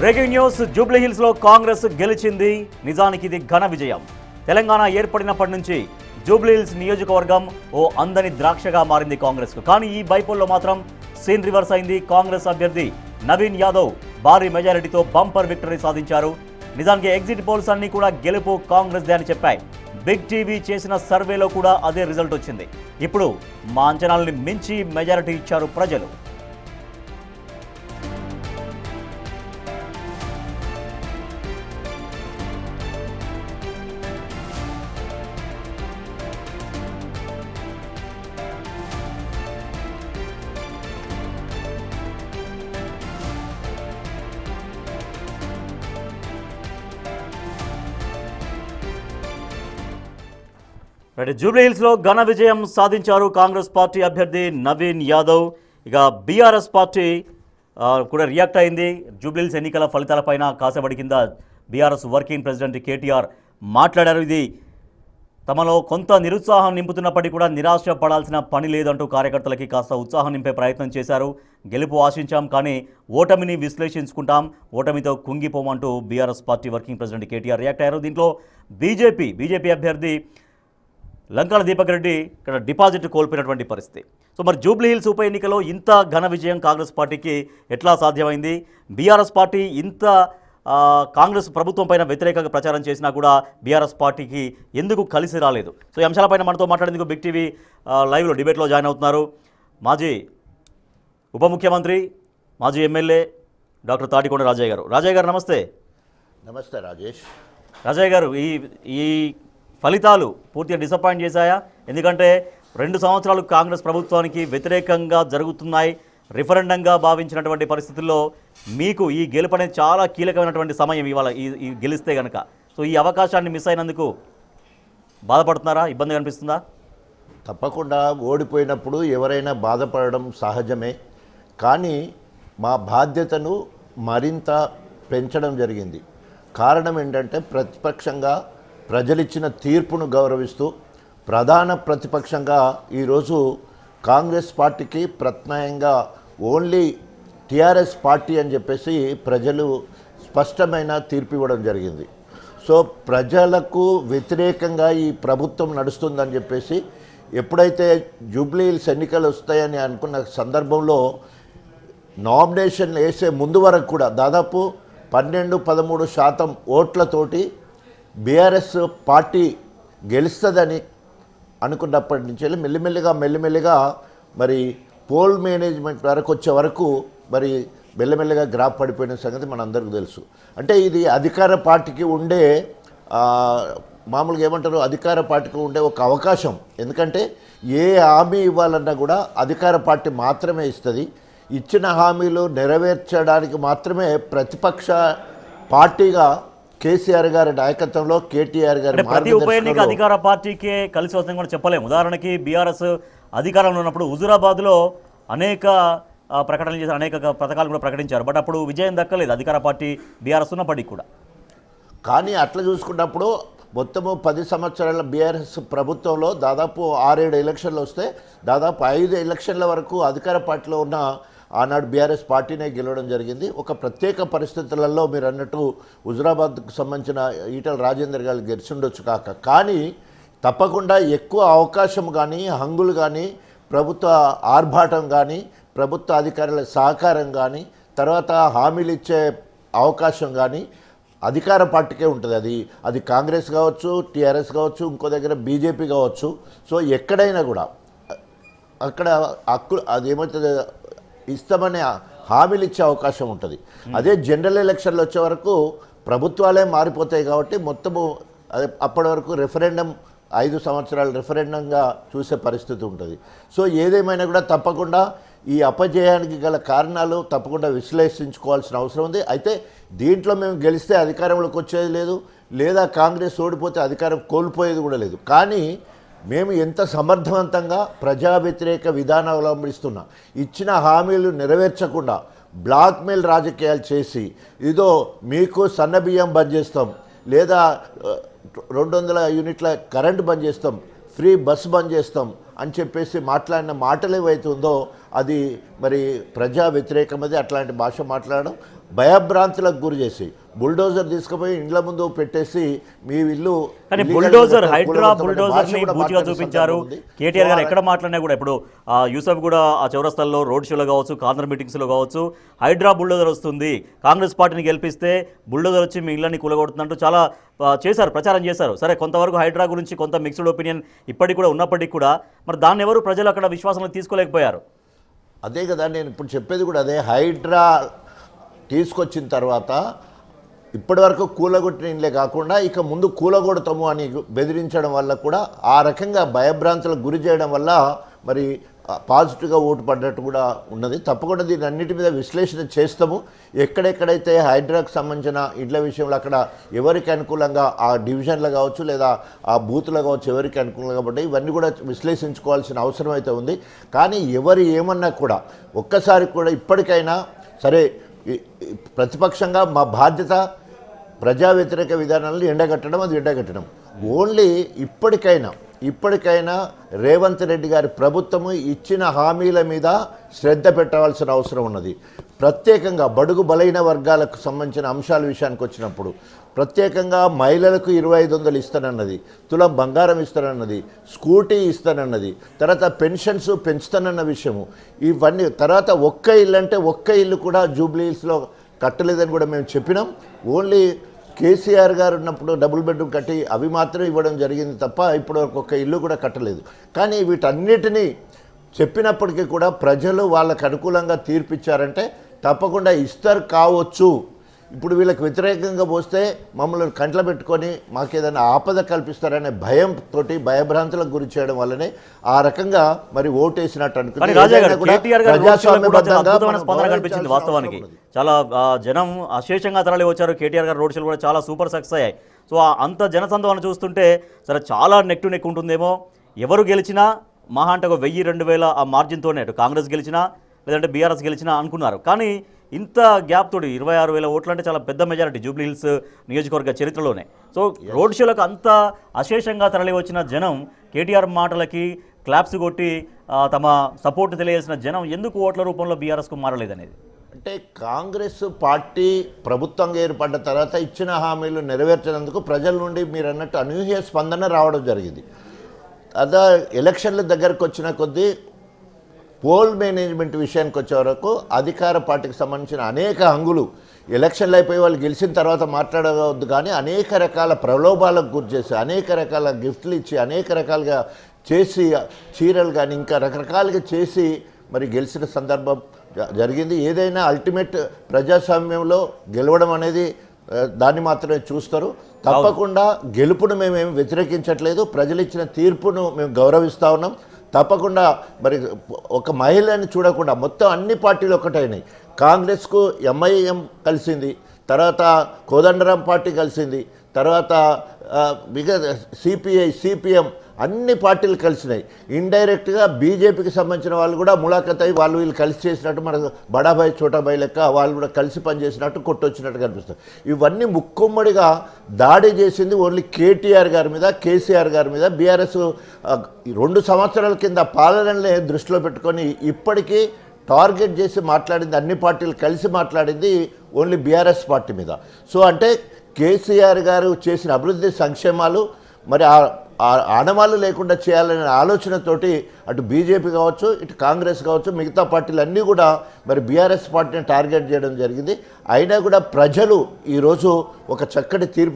Breaking news. Jubilee hills లో కాంగ్రెస్ గెలిచింది. నిజానికి ఇది ఘన విజయం. తెలంగాణ ఏర్పడినప్పటి నుంచి జూబ్లీ హిల్స్ నియోజకవర్గం ఓ అందని ద్రాక్షగా మారింది కాంగ్రెస్ కు. కానీ ఈ బైపోల్లో మాత్రం సీన్ రివర్స్ అయింది. కాంగ్రెస్ అభ్యర్థి నవీన్ యాదవ్ భారీ మెజారిటీతో బంపర్ విక్టరీ సాధించారు. నిజానికి ఎగ్జిట్ పోల్స్ అన్ని కూడా గెలుపు కాంగ్రెస్ దే అని చెప్పాయి. బిగ్ టీవీ చేసిన సర్వేలో కూడా అదే రిజల్ట్ వచ్చింది. ఇప్పుడు మా అంచనాలని మించి మెజారిటీ ఇచ్చారు ప్రజలు. జూబ్లీ హిల్స్లో ఘన విజయం సాధించారు కాంగ్రెస్ పార్టీ అభ్యర్థి నవీన్ యాదవ్. ఇక బీఆర్ఎస్ పార్టీ కూడా రియాక్ట్ అయింది. జూబ్లీ హిల్స్ ఎన్నికల ఫలితాలపైన కాసేపటి కింద బీఆర్ఎస్ వర్కింగ్ ప్రెసిడెంట్ కేటీఆర్ మాట్లాడారు. ఇది తమలో కొంత నిరుత్సాహం నింపుతున్నప్పటికీ కూడా నిరాశ పడాల్సిన పని లేదంటూ కార్యకర్తలకి కాస్త ఉత్సాహం నింపే ప్రయత్నం చేశారు. గెలుపు ఆశించాం, కానీ ఓటమిని విశ్లేషించుకుంటాం, ఓటమితో కుంగిపోమంటూ BRS party working president KTR react అయ్యారు. దీంట్లో బీజేపీ అభ్యర్థి లంకాల దీపక్ రెడ్డి ఇక్కడ డిపాజిట్ కోల్పోయినటువంటి పరిస్థితి. సో మరి జూబ్లీ హిల్స్ ఉప ఎన్నికలో ఇంత ఘన విజయం కాంగ్రెస్ పార్టీకి ఎట్లా సాధ్యమైంది? బీఆర్ఎస్ పార్టీ ఇంత కాంగ్రెస్ ప్రభుత్వం పైన వ్యతిరేకంగా ప్రచారం చేసినా కూడా బీఆర్ఎస్ పార్టీకి ఎందుకు కలిసి రాలేదు? సో ఈ అంశాలపైన మనతో మాట్లాడేందుకు బిగ్ టీవీ లైవ్లో డిబేట్లో జాయిన్ అవుతున్నారు మాజీ ఉప ముఖ్యమంత్రి, మాజీ ఎమ్మెల్యే డాక్టర్ తాటికొండ రాజయ్య గారు. రాజయ్య గారు నమస్తే. నమస్తే రాజేష్. రాజయ్య గారు, ఈ ఫలితాలు పూర్తిగా డిసప్పాయింట్ చేశాయా? ఎందుకంటే 2 సంవత్సరాలు కాంగ్రెస్ ప్రభుత్వానికి వ్యతిరేకంగా జరుగుతున్నాయి. రిఫరెండంగా భావించినటువంటి పరిస్థితుల్లో మీకు ఈ గెలుపు అనేది చాలా కీలకమైనటువంటి సమయం ఇవాళ ఈ గెలిస్తే కనుక. సో ఈ అవకాశాన్ని మిస్ అయినందుకు బాధపడుతున్నారా? ఇబ్బంది కనిపిస్తుందా? తప్పకుండా ఓడిపోయినప్పుడు ఎవరైనా బాధపడడం సహజమే. కానీ మా బాధ్యతను మరింత పెంచడం జరిగింది. కారణం ఏంటంటే ప్రతిపక్షంగా ప్రజలిచ్చిన తీర్పును గౌరవిస్తూ ప్రధాన ప్రతిపక్షంగా ఈరోజు కాంగ్రెస్ పార్టీకి ప్రత్యామ్నాయంగా ఓన్లీ టీఆర్ఎస్ పార్టీ అని చెప్పేసి ప్రజలు స్పష్టమైన తీర్పు ఇవ్వడం జరిగింది. సో ప్రజలకు వ్యతిరేకంగా ఈ ప్రభుత్వం నడుస్తుందని చెప్పేసి ఎప్పుడైతే జూబ్లీ హిల్స్ ఎన్నికలు వస్తాయని అనుకున్న సందర్భంలో నామినేషన్ వేసే ముందు వరకు కూడా దాదాపు 12-13% ఓట్లతోటి బీఆర్ఎస్ పార్టీ గెలుస్తుందని అనుకున్నప్పటి నుంచి మెల్లిమెల్లిగా మరి పోల్ మేనేజ్మెంట్ వరకు వచ్చే వరకు మరి మెల్లమెల్లగా గ్రాఫ్ పడిపోయిన సంగతి మనందరికీ తెలుసు. అంటే ఇది అధికార పార్టీకి ఉండే మామూలుగా ఏమంటారు, అధికార పార్టీకి ఉండే ఒక అవకాశం. ఎందుకంటే ఏ హామీ ఇవ్వాలన్నా కూడా అధికార పార్టీ మాత్రమే ఇస్తుంది. ఇచ్చిన హామీలు నెరవేర్చడానికి మాత్రమే ప్రతిపక్ష పార్టీగా కేసీఆర్ గారి నాయకత్వంలో కేటీఆర్ గారి ప్రతి ఉప ఎన్నిక అధికార పార్టీకే కలిసి వస్తుందని కూడా చెప్పలేము. ఉదాహరణకి బీఆర్ఎస్ అధికారంలో ఉన్నప్పుడు హుజూరాబాద్లో అనేక ప్రకటనలు చేశారు, అనేక పథకాలు కూడా ప్రకటించారు. బట్ అప్పుడు విజయం దక్కలేదు అధికార పార్టీ బీఆర్ఎస్ ఉన్నప్పటికీ కూడా. కానీ అట్లా చూసుకున్నప్పుడు మొత్తము 10 సంవత్సరాల బీఆర్ఎస్ ప్రభుత్వంలో దాదాపు 6-7 ఎలక్షన్లు వస్తే దాదాపు 5 ఎలక్షన్ల వరకు అధికార పార్టీలో ఉన్న ఆనాడు బీఆర్ఎస్ పార్టీనే గెలవడం జరిగింది. ఒక ప్రత్యేక పరిస్థితులలో మీరు అన్నట్టు హుజూరాబాద్కు సంబంధించిన ఈటల రాజేందర్ గారు గెలిచిండొచ్చు కాక, కానీ తప్పకుండా ఎక్కువ అవకాశం కానీ హంగులు కానీ ప్రభుత్వ ఆర్భాటం కానీ ప్రభుత్వ అధికారుల సహకారం కానీ తర్వాత హామీలు ఇచ్చే అవకాశం కానీ అధికార పార్టీకే ఉంటుంది. అది కాంగ్రెస్ కావచ్చు, టీఆర్ఎస్ కావచ్చు, ఇంకో దగ్గర బీజేపీ కావచ్చు. సో ఎక్కడైనా కూడా అక్కడ అదేమవుతుంది, ఇస్తామనే హామీలు ఇచ్చే అవకాశం ఉంటుంది. అదే జనరల్ ఎలక్షన్లు వచ్చే వరకు ప్రభుత్వాలే మారిపోతాయి కాబట్టి మొత్తము అప్పటి వరకు రెఫరెండం 5 సంవత్సరాలు రెఫరెండంగా చూసే పరిస్థితి ఉంటుంది. సో ఏదేమైనా కూడా తప్పకుండా ఈ అపజయానికి గల కారణాలు తప్పకుండా విశ్లేషించుకోవాల్సిన అవసరం ఉంది. అయితే దీంట్లో మేము గెలిస్తే అధికారంలోకి వచ్చేది లేదు, లేదా కాంగ్రెస్ ఓడిపోతే అధికారం కోల్పోయేది కూడా లేదు. కానీ మేము ఎంత సమర్థవంతంగా ప్రజా వ్యతిరేక విధానం అవలంబిస్తున్నా, ఇచ్చిన హామీలు నెరవేర్చకుండా బ్లాక్మెయిల్ రాజకీయాలు చేసి ఇదో మీకు సన్నబియ్యం బంద్ చేస్తాం, లేదా 200 యూనిట్ల కరెంటు బంద్ చేస్తాం, ఫ్రీ బస్సు బంద్ చేస్తాం అని చెప్పేసి మాట్లాడిన మాటలు ఏవైతే ఉందో అది మరి ప్రజా వ్యతిరేకమది. అట్లాంటి భాష మాట్లాడడం భయభ్రాంతులకు గురి చేసి బుల్డోజర్ తీసుకుపోయి ఇండ్ల ముందు పెట్టేసి మీ ఇల్లు కానీ బుల్డోజర్ హైడ్రా బుల్డోజర్ ని బూచిగా చూపించారు. కేటీఆర్ గారు ఎక్కడ మాట్లాడినా కూడా ఇప్పుడు యూసఫ్ కూడా ఆ చౌరస్తాల్లో రోడ్ షోలో కావచ్చు, కార్నర్ మీటింగ్స్లో కావచ్చు, హైడ్రా బుల్డోజర్ వస్తుంది, కాంగ్రెస్ పార్టీని గెలిపిస్తే బుల్డోజర్ వచ్చి మీ ఇళ్ళని కూలగొడుతున్నట్టు చాలా చేశారు, ప్రచారం చేశారు. సరే, కొంతవరకు హైడ్రా గురించి కొంత మిక్స్డ్ ఒపీనియన్ ఇప్పటికి కూడా ఉన్నప్పటికీ కూడా మరి దాన్ని ఎవరు ప్రజలు అక్కడ విశ్వాసంలో తీసుకోలేకపోయారు. అదే కదా నేను ఇప్పుడు చెప్పేది కూడా అదే. హైడ్రా తీసుకొచ్చిన తర్వాత ఇప్పటివరకు కూలగొట్టిన ఇండ్లే కాకుండా ఇక ముందు కూలగొడతాము అని బెదిరించడం వల్ల కూడా ఆ రకంగా భయభ్రాంతులకు గురి చేయడం వల్ల మరి పాజిటివ్గా ఓటు పడ్డట్టు కూడా ఉన్నది. తప్పకుండా దీని అన్నిటి మీద విశ్లేషణ చేస్తాము. ఎక్కడెక్కడైతే హైడ్రాకు సంబంధించిన ఇండ్ల విషయంలో అక్కడ ఎవరికి అనుకూలంగా ఆ డివిజన్లు కావచ్చు లేదా ఆ బూత్లు కావచ్చు ఎవరికి అనుకూలంగా పడ్డాయి ఇవన్నీ కూడా విశ్లేషించుకోవాల్సిన అవసరం అయితే ఉంది. కానీ ఎవరు ఏమన్నా కూడా ఒక్కసారి కూడా ఇప్పటికైనా సరే ప్రతిపక్షంగా మా బాధ్యత ప్రజా వ్యతిరేక విధానాలను ఎండగట్టడం, అది ఎండగట్టడం. ఓన్లీ ఇప్పటికైనా రేవంత్ రెడ్డి గారి ప్రభుత్వము ఇచ్చిన హామీల మీద శ్రద్ధ పెట్టవలసిన అవసరం ఉన్నది. ప్రత్యేకంగా బడుగు బలైన వర్గాలకు సంబంధించిన అంశాల విషయానికి వచ్చినప్పుడు ప్రత్యేకంగా మహిళలకు 2500 ఇస్తానన్నది, తులం బంగారం ఇస్తానన్నది, స్కూటీ ఇస్తానన్నది, తర్వాత పెన్షన్స్ పెంచుతానన్న విషయము, ఇవన్నీ తర్వాత ఒక్క ఇల్లు అంటే ఒక్క ఇల్లు కూడా జూబ్లీ హిల్స్లో కట్టలేదని కూడా మేము చెప్పినాం. ఓన్లీ కేసీఆర్ గారు ఉన్నప్పుడు డబుల్ బెడ్రూమ్ కట్టి అవి మాత్రం ఇవ్వడం జరిగింది తప్ప ఇప్పుడు ఒక్క ఇల్లు కూడా కట్టలేదు. కానీ వీటన్నిటినీ చెప్పినప్పటికీ కూడా ప్రజలు వాళ్ళకు అనుకూలంగా తీర్పిచ్చారంటే తప్పకుండా ఇస్తారు కావచ్చు. ఇప్పుడు వీళ్ళకి వ్యతిరేకంగా పోస్తే మమ్మల్ని కంట్లో పెట్టుకొని మాకేదైనా ఆపద కల్పిస్తారనే భయంతో భయభ్రాంతులకు గురి చేయడం వల్లనే ఆ రకంగా మరి ఓటేసినట్టు అనుకుంటే కనిపించింది. వాస్తవానికి చాలా జనం అశేషంగా తరలి వచ్చారు. కేటీఆర్ గారు రోడ్ షోలు కూడా చాలా సూపర్ సక్సెస్ అయ్యాయి. సో అంత జనసందోహన చూస్తుంటే సరే చాలా నెక్ టు నెక్ ఉంటుందేమో. ఎవరు గెలిచినా మహా అంటే ఒక 1000-2000 ఆ మార్జిన్తోనే అటు కాంగ్రెస్ గెలిచినా లేదంటే బీఆర్ఎస్ గెలిచినా అనుకున్నారు. కానీ ఇంత గ్యాప్ తోటి 26,000 ఓట్లు అంటే చాలా పెద్ద మెజారిటీ జూబ్లీ హిల్స్ నియోజకవర్గ చరిత్రలోనే. సో రోడ్ షోలకు అంత అశేషంగా తరలి వచ్చిన జనం కేటీఆర్ మాటలకి క్లాప్స్ కొట్టి తమ సపోర్ట్ తెలియజేసిన జనం ఎందుకు ఓట్ల రూపంలో బీఆర్ఎస్కు మారలేదనేది అంటే కాంగ్రెస్ పార్టీ ప్రభుత్వంగా ఏర్పడ్డ తర్వాత ఇచ్చిన హామీలు నెరవేర్చినందుకు ప్రజల నుండి మీరు అన్నట్టు అనూహ్య స్పందన రావడం జరిగింది. అదే ఎలక్షన్ల దగ్గరకు వచ్చిన కొద్దీ పోల్ మేనేజ్మెంట్ విషయానికి వచ్చే వరకు అధికార పార్టీకి సంబంధించిన అనేక హంగులు ఎలక్షన్లు అయిపోయి వాళ్ళు గెలిచిన తర్వాత మాట్లాడవద్దు, కానీ అనేక రకాల ప్రలోభాలకు గురి చేసి అనేక రకాల గిఫ్ట్లు ఇచ్చి అనేక రకాలుగా చేసి చీరలు కానీ ఇంకా రకరకాలుగా చేసి మరి గెలిచిన సందర్భం జరిగింది. ఏదైనా అల్టిమేట్ ప్రజాస్వామ్యంలో గెలవడం అనేది దాన్ని మాత్రమే చూస్తారు. తప్పకుండా గెలుపును మేమేమి వ్యతిరేకించట్లేదు, ప్రజలు ఇచ్చిన తీర్పును మేము గౌరవిస్తూ ఉన్నాం. తప్పకుండా మరి ఒక మహిళని చూడకుండా మొత్తం అన్ని పార్టీలు ఒకటైనాయి. కాంగ్రెస్కు ఎంఐఎం కలిసింది, తర్వాత కోదండరాం పార్టీ కలిసింది, తర్వాత సిపిఐ సిపిఎం అన్ని పార్టీలు కలిసినాయి. ఇండైరెక్ట్గా బీజేపీకి సంబంధించిన వాళ్ళు కూడా ములాఖత్ అయ్యి వాళ్ళు వీళ్ళు కలిసి చేసినట్టు మనకు బడాబాయ్ చోటాబాయ్ లెక్క వాళ్ళు కూడా కలిసి పనిచేసినట్టు కొట్టొచ్చినట్టు కనిపిస్తుంది. ఇవన్నీ ముక్కుమ్మడిగా దాడి చేసింది ఓన్లీ కేటీఆర్ గారి మీద, కేసీఆర్ గారి మీద. బీఆర్ఎస్ 2 సంవత్సరాల కింద పాలనని దృష్టిలో పెట్టుకొని ఇప్పటికీ టార్గెట్ చేసి మాట్లాడింది, అన్ని పార్టీలు కలిసి మాట్లాడింది ఓన్లీ బీఆర్ఎస్ పార్టీ మీద. సో అంటే కేసీఆర్ గారు చేసిన అభివృద్ధి సంక్షేమాలు మరి ఆనవాళ్ళు లేకుండా చేయాలనే ఆలోచనతోటి అటు బీజేపీ కావచ్చు ఇటు కాంగ్రెస్ కావచ్చు మిగతా పార్టీలు అన్నీ కూడా మరి బీఆర్ఎస్ పార్టీని టార్గెట్ చేయడం జరిగింది. అయినా కూడా ప్రజలు ఈరోజు ఒక చక్కటి తీర్పు